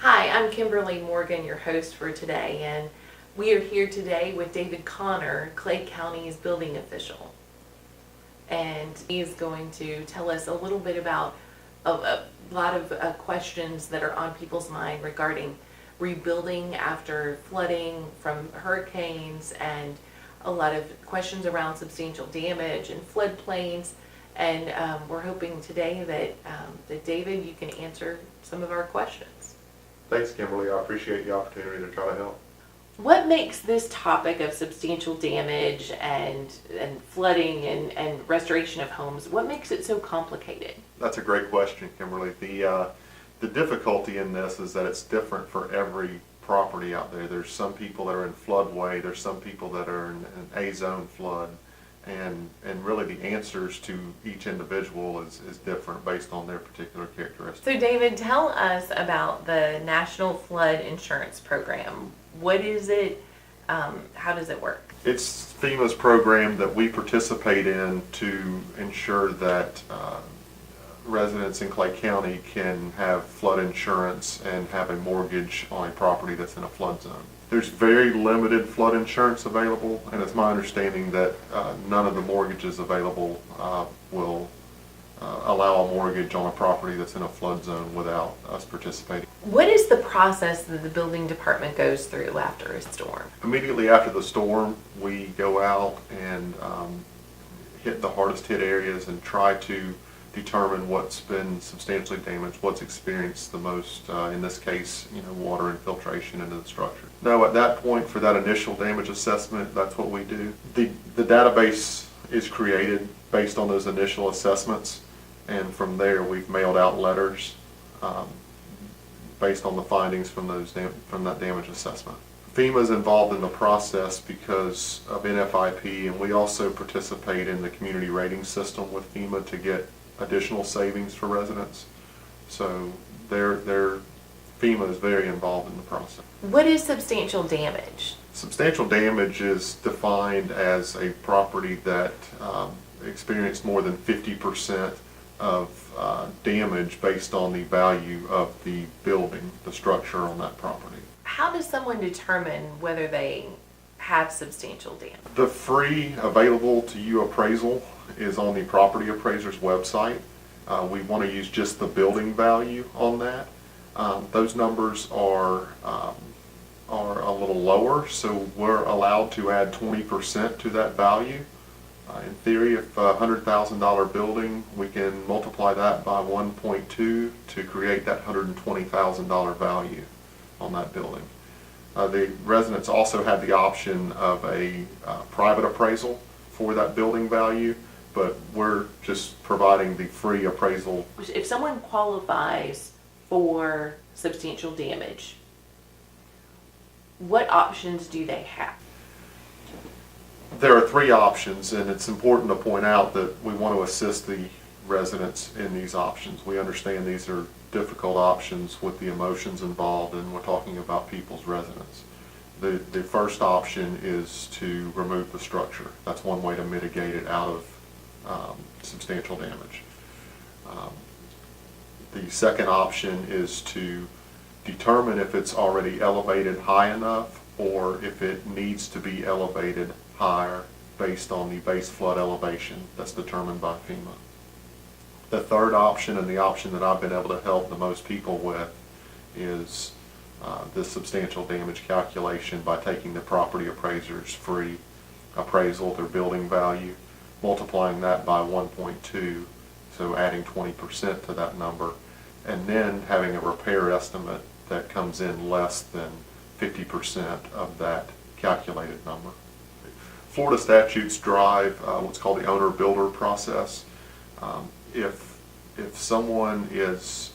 Hi, I'm Kimberly Morgan, your host for today, and we are here today with David Connor, Clay County's building official. And he is going to tell us a little bit about a lot of questions that are on people's mind regarding rebuilding after flooding from hurricanes, and a lot of questions around substantial damage and floodplains. And we're hoping today that David, you can answer some of our questions. Thanks, Kimberly. I appreciate the opportunity to try to help. What makes this topic of substantial damage and flooding and restoration of homes, what makes it so complicated? That's a great question, Kimberly. The difficulty in this is that it's different for every property out there. There's some people that are in floodway, there's some people that are in an A-zone flood, and really the answers to each individual is different based on their particular characteristics. So David, tell us about the National Flood Insurance Program. What is it? How does it work? It's FEMA's program that we participate in to ensure that residents in Clay County can have flood insurance and have a mortgage on a property that's in a flood zone. There's very limited flood insurance available, and it's my understanding that none of the mortgages available will allow a mortgage on a property that's in a flood zone without us participating. What is the process that the building department goes through after a storm? Immediately after the storm, we go out and hit the hardest hit areas and try to determine what's been substantially damaged, what's experienced the most, in this case, water infiltration into the structure. Now, at that point, for that initial damage assessment, that's what we do. The database is created based on those initial assessments, and from there, we've mailed out letters based on the findings from that damage assessment. FEMA is involved in the process because of NFIP, and we also participate in the community rating system with FEMA to get additional savings for residents. So FEMA is very involved in the process. What is substantial damage? Substantial damage is defined as a property that experienced more than 50% of damage based on the value of the building, the structure on that property. How does someone determine whether they have substantial damage? The free available to you appraisal is on the property appraiser's website. We want to use just the building value on that. Those numbers are a little lower, so we're allowed to add 20% to that value. In theory, if a $100,000 building, we can multiply that by 1.2 to create that $120,000 value on that building. The residents also have the option of a private appraisal for that building value, but we're just providing the free appraisal. If someone qualifies for substantial damage, what options do they have? There are three options, and it's important to point out that we want to assist the residents in these options. We understand these are difficult options with the emotions involved, and we're talking about people's residence. The first option is to remove the structure. That's one way to mitigate it out of substantial damage. The second option is to determine if it's already elevated high enough or if it needs to be elevated higher based on the base flood elevation that's determined by FEMA. The third option, and the option that I've been able to help the most people with, is this substantial damage calculation by taking the property appraiser's free appraisal, their building value, multiplying that by 1.2, so adding 20% to that number, and then having a repair estimate that comes in less than 50% of that calculated number. Florida statutes drive what's called the owner-builder process. If someone is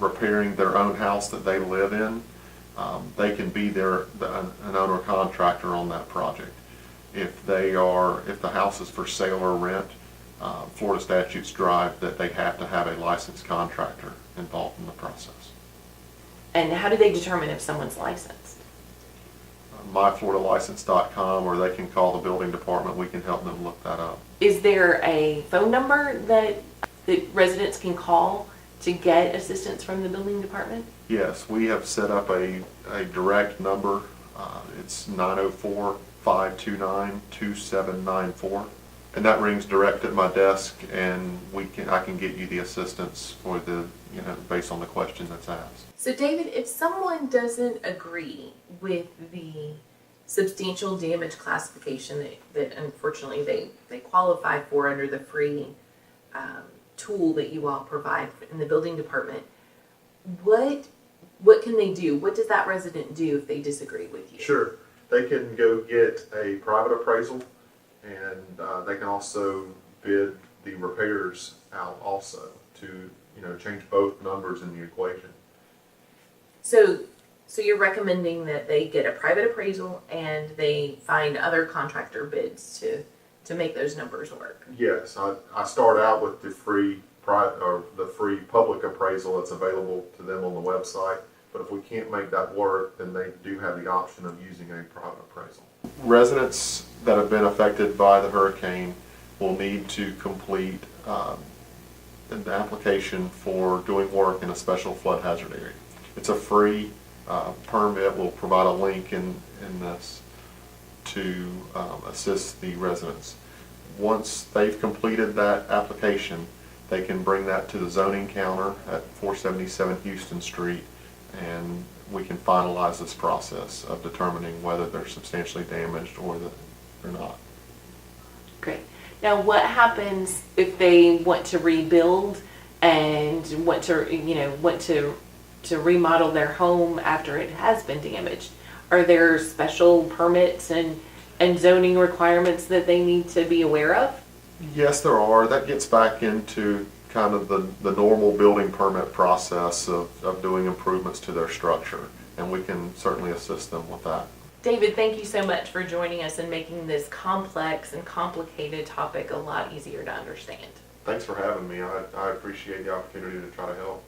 repairing their own house that they live in, they can be an owner contractor on that project. If the house is for sale or rent, Florida statutes drive that they have to have a licensed contractor involved in the process. And how do they determine if someone's licensed? myfloridalicense.com, or they can call the building department. We can help them look that up. Is there a phone number that residents can call to get assistance from the building department? Yes, we have set up a direct number. It's 904-529-2794. And that rings direct at my desk, and I can get you the assistance for based on the question that's asked. So David, if someone doesn't agree with the substantial damage classification that unfortunately they qualify for under the free tool that you all provide in the building department, what can they do? What does that resident do if they disagree with you? Sure. They can go get a private appraisal, and they can also bid the repairs out also to change both numbers in the equation. So you're recommending that they get a private appraisal and they find other contractor bids to make those numbers work? Yes, I start out with the free public appraisal that's available to them on the website. But if we can't make that work, then they do have the option of using a private appraisal. Residents that have been affected by the hurricane will need to complete an application for doing work in a special flood hazard area. It's a free permit. We'll provide a link in this to assist the residents. Once they've completed that application, they can bring that to the zoning counter at 477 Houston Street, and we can finalize this process of determining whether they're substantially damaged or not. Great. Now, what happens if they want to rebuild and want to remodel their home after it has been damaged? Are there special permits and zoning requirements that they need to be aware of? Yes, there are. That gets back into kind of the normal building permit process of doing improvements to their structure, and we can certainly assist them with that. David, thank you so much for joining us and making this complex and complicated topic a lot easier to understand. Thanks for having me. I appreciate the opportunity to try to help.